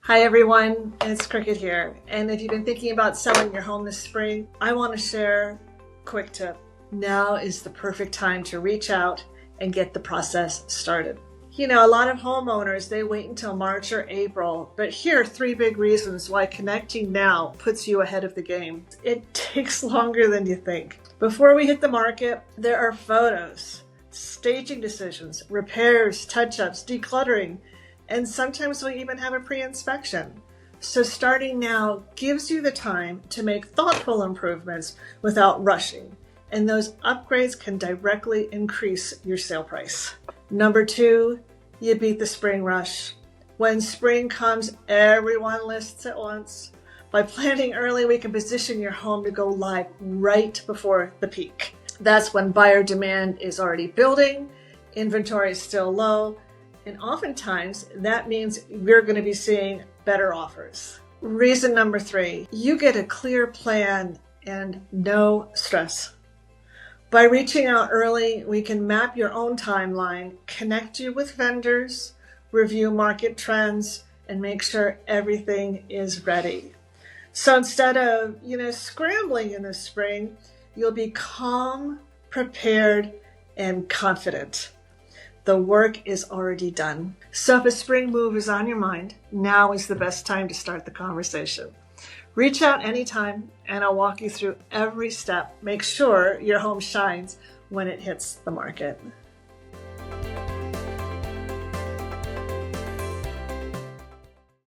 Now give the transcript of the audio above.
Hi everyone, it's Cricket here. And if you've been thinking about selling your home this spring, I want to share a quick tip. Now is the perfect time to reach out and get the process started. You know, a lot of homeowners, they wait until March or April, but here are 3 big reasons why connecting now puts you ahead of the game. It takes longer than you think. Before we hit the market, there are photos, staging decisions, repairs, touch-ups, decluttering, and sometimes we even have a pre-inspection. So starting now gives you the time to make thoughtful improvements without rushing, and those upgrades can directly increase your sale price. Number 2, you beat the spring rush. When spring comes, everyone lists at once. By planning early, we can position your home to go live right before the peak. That's when buyer demand is already building, inventory is still low, and oftentimes that means we're going to be seeing better offers. Reason number 3, you get a clear plan and no stress. By reaching out early, we can map your own timeline, connect you with vendors, review market trends, and make sure everything is ready. So instead of, scrambling in the spring, you'll be calm, prepared, and confident. The work is already done. So if a spring move is on your mind, now is the best time to start the conversation. Reach out anytime and I'll walk you through every step. Make sure your home shines when it hits the market.